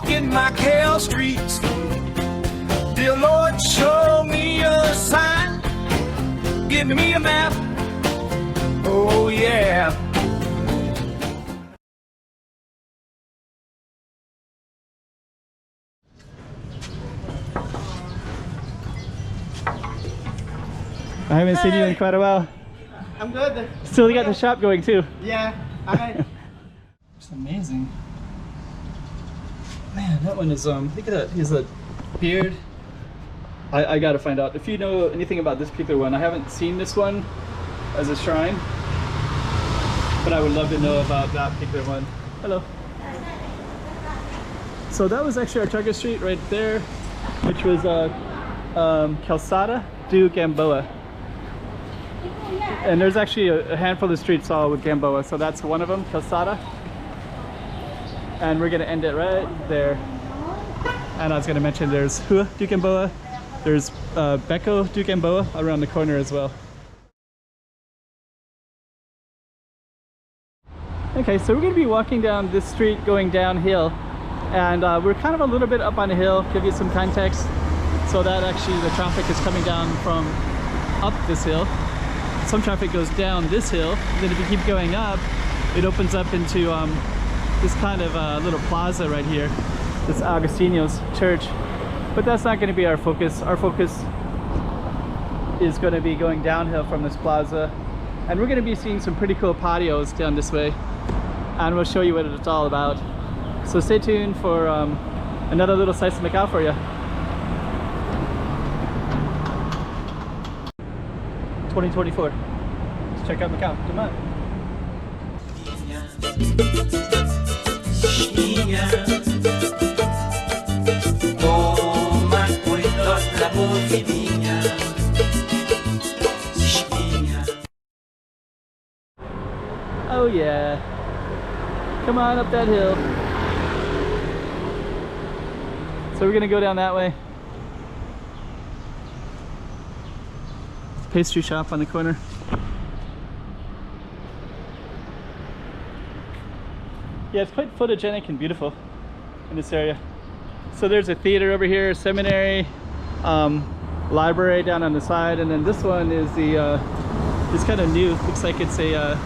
Walking Macau Streets. Dear Lord, show me a sign. Give me a map. Oh yeah. I haven't seen you in quite a while. I'm good. Still got the shop going too. Yeah. Hi. It's amazing. Man, that one is look at that. He has a beard. I gotta find out if you know anything about this particular one. I haven't seen this one as a shrine, but I would love to know about that particular one. Hello. So that was actually our target street right there, which was Calçada do Gamboa. And there's actually a handful of streets all with Gamboa, so that's one of them, Calçada. And we're gonna end it right there. And I was gonna mention there's Rua do Gamboa, there's Beco do Gamboa around the corner as well. Okay, so we're gonna be walking down this street going downhill, and we're kind of a little bit up on the hill. Give you some context. So that actually the traffic is coming down from up this hill. Some traffic goes down this hill, and then if you keep going up, it opens up into this kind of little plaza right here, this Agostinho's church. But that's not going to be our focus. Our focus is going to be going downhill from this plaza, and we're going to be seeing some pretty cool patios down this way, and we'll show you what it's all about. So stay tuned for another little slice of Macau for you. 2024. Let's check out Macau. Come on. Oh yeah. Come on up that hill. So we're gonna go down that way. Pastry shop on the corner. Yeah, it's quite photogenic and beautiful in this area. So there's a theater over here, seminary, library down on the side, and then this one is the it's kind of new. Looks like it's a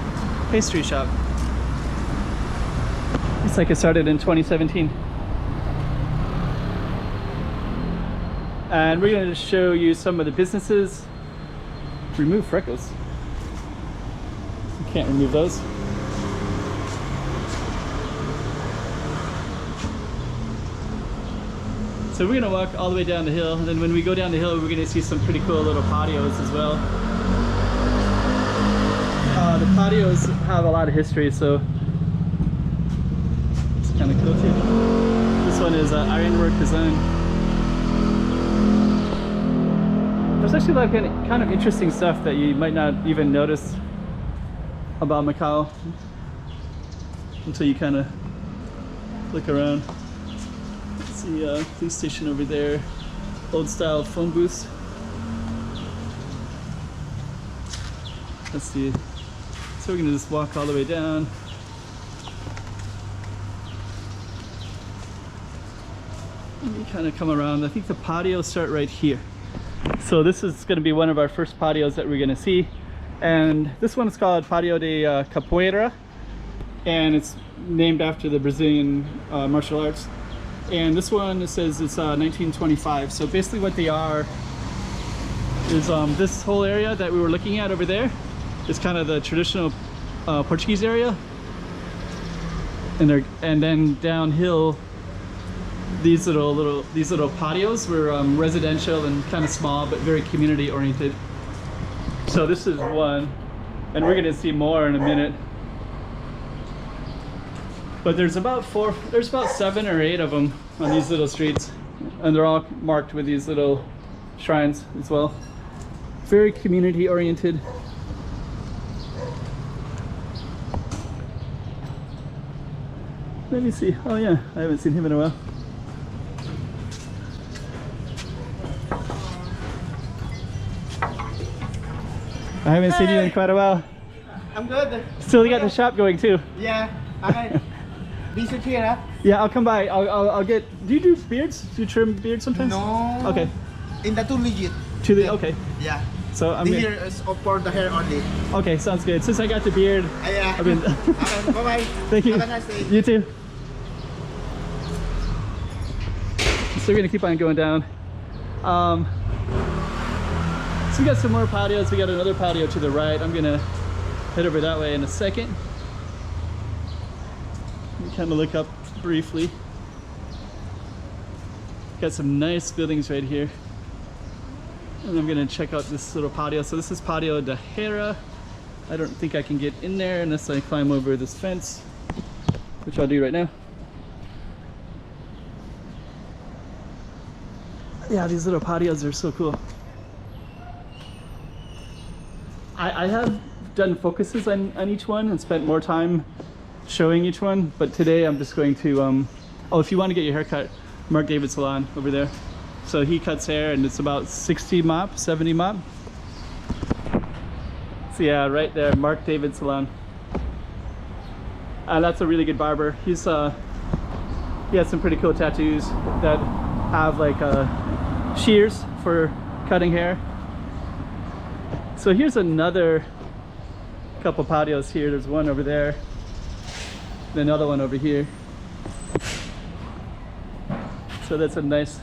pastry shop. Looks like it started in 2017. And we're going to show you some of the businesses. Remove freckles. You can't remove those. So we're gonna walk all the way down the hill, and then when we go down the hill, we're gonna see some pretty cool little patios as well. The patios have a lot of history, so it's kind of cool too. This one is ironwork design. There's actually like kind of interesting stuff that you might not even notice about Macau until you kind of look around. Let's see, police station over there, old style phone booths. Let's see. So we're gonna just walk all the way down. And you kind of come around. I think the patios start right here. So this is going to be one of our first patios that we're going to see, and this one is called Patio de Capoeira, and it's named after the Brazilian martial arts. And this one, it says it's 1925. So basically what they are is this whole area that we were looking at over there is kind of the traditional Portuguese area, and then downhill these little patios were residential and kind of small but very community oriented. So this is one, and we're going to see more in a minute. But there's about 7 or 8 of them on these little streets, and they're all marked with these little shrines as well. Very community oriented. Let me see. Oh yeah, I haven't seen him in a while. I haven't seen you in quite a while. I'm good. Still got the shop going too. Yeah. Hi. Be secure, huh? Yeah, I'll come by. I'll get. Do you do beards? Do you trim beards sometimes? No. Okay. In the 2 legit. Okay. Yeah. So I'm The gonna, hair is for the hair only. okay. Sounds good. Since I got the beard, Yeah. I've been. Okay, bye-bye. Thank you. Have a nice day. You too. So we're gonna keep on going down. So we got some more patios. We got another patio to the right. I'm gonna head over that way in a second. Let me kind of look up briefly. Got some nice buildings right here. And I'm gonna check out this little patio. So this is patio de Hera. I don't think I can get in there unless I climb over this fence, which I'll do right now. Yeah, these little patios are so cool. I have done focuses on each one and spent more time showing each one, but today I'm just going to, oh, if you want to get your hair cut, Mark David Salon over there. So he cuts hair and it's about 60 mop, 70 mop. So yeah, right there, Mark David Salon. And that's a really good barber. He has some pretty cool tattoos that have like shears for cutting hair. So here's another couple patios here. There's one over there, and another one over here. So that's a nice,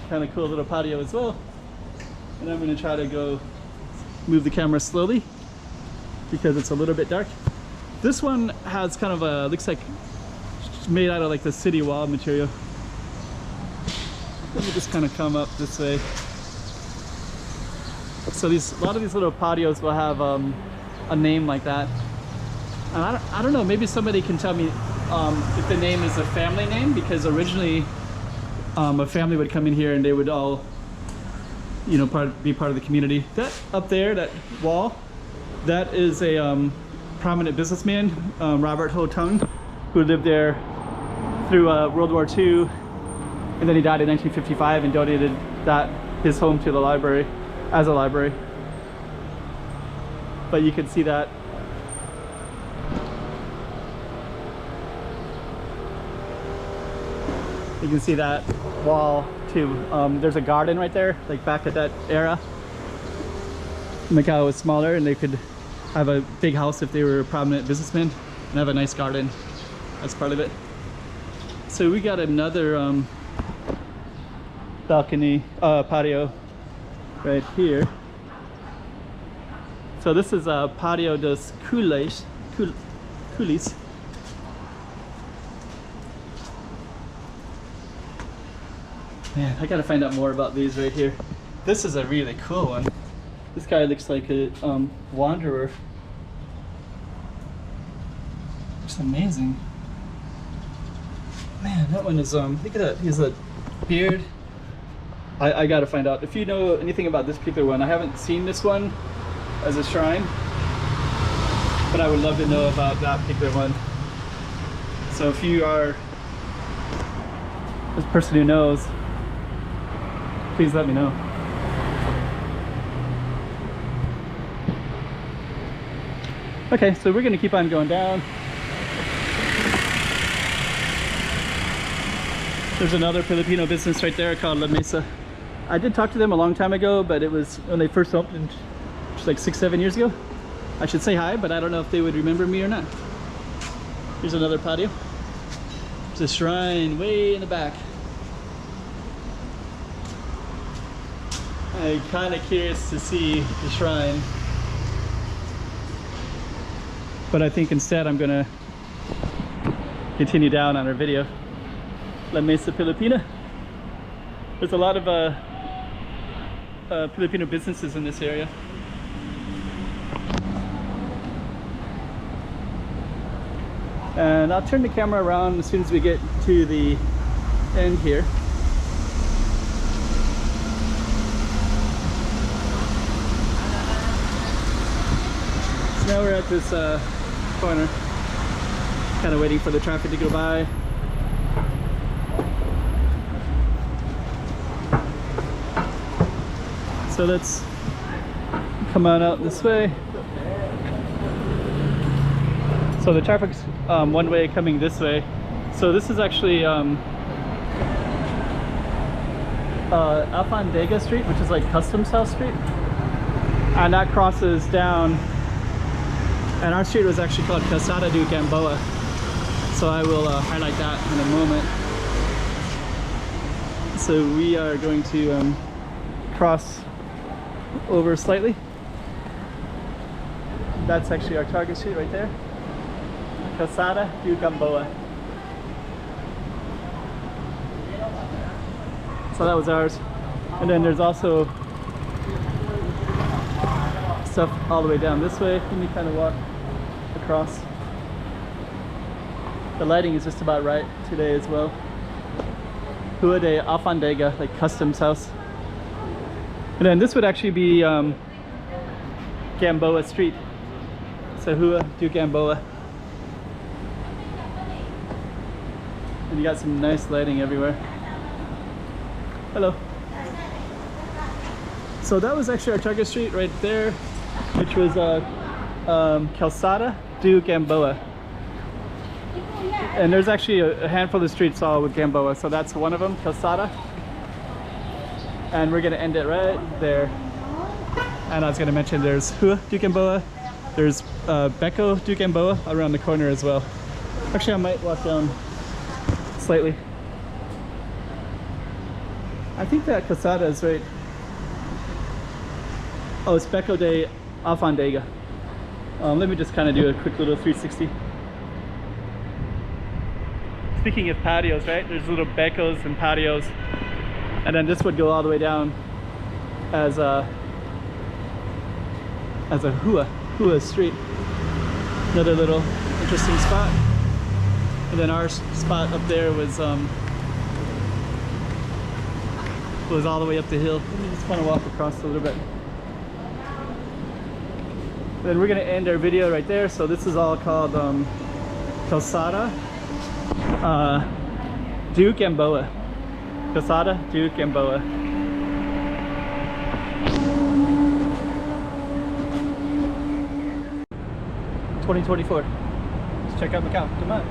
kind of cool little patio as well. And I'm going to try to go move the camera slowly because it's a little bit dark. This one has kind of a, looks like it's made out of like the city wall material. Let me just kind of come up this way. So a lot of these little patios will have a name like that. And I don't know, maybe somebody can tell me if the name is a family name, because originally a family would come in here and they would all, you know, be part of the community. That up there, that wall, that is a prominent businessman, Robert Ho Tung, who lived there through World War II, and then he died in 1955 and donated his home to the library, as a library. But you can see that. You can see that wall too. There's a garden right there, like back at that era. Macau was smaller and they could have a big house if they were a prominent businessman and have a nice garden as part of it. So we got another balcony, patio right here. So this is a patio dos Coolies. Man, I gotta find out more about these right here. This is a really cool one. This guy looks like a wanderer. It's amazing. Man, that one is look at that. He has a beard. I gotta find out if you know anything about this particular one. I haven't seen this one as a shrine, but I would love to know about that particular one. So if you are this person who knows, please let me know. Okay, so we're gonna keep on going down. There's another Filipino business right there called Lamesa. I did talk to them a long time ago, but it was when they first opened, just like 6-7 years ago. I should say hi, but I don't know if they would remember me or not. Here's another patio. There's a shrine way in the back. I'm kind of curious to see the shrine, but I think instead I'm gonna continue down on our video. La Mesa Filipina. There's a lot of Filipino businesses in this area. And I'll turn the camera around as soon as we get to the end here. So now we're at this corner, kind of waiting for the traffic to go by. So let's come on out this way. So the traffic's one way coming this way. So this is actually Alfandega Street, which is like Customs House Street, and that crosses down, and our street was actually called Calçada do Gamboa, so I will highlight that in a moment. So we are going to cross over slightly. That's actually our target street right there, Calçada do Gamboa. So that was ours. And then there's also stuff all the way down this way. Let me kind of walk across. The lighting is just about right today as well. Rua de Alfandega, like Customs House. And then this would actually be Gamboa Street. So Rua do Gamboa. And you got some nice lighting everywhere. Hello. So that was actually our target street right there, which was Calçada do Gamboa. And there's actually a handful of streets all with Gamboa, so that's one of them, Calçada. And we're gonna end it right there. And I was gonna mention there's Rua do Gamboa, there's Beco do Gamboa around the corner as well. Actually, I might walk down slightly. I think that Calçada is right. Oh, it's Beco de Alfandega. Let me just kind of do a quick little 360. Speaking of patios, right? There's little becos and patios. And then this would go all the way down as a Rua Street. Another little interesting spot. And then our spot up there was all the way up the hill. Let me just kind of walk across a little bit. Then we're gonna end our video right there. So this is all called Calçada do Gamboa. Calçada do Gamboa. $2024. Let's check out Macau. Come on.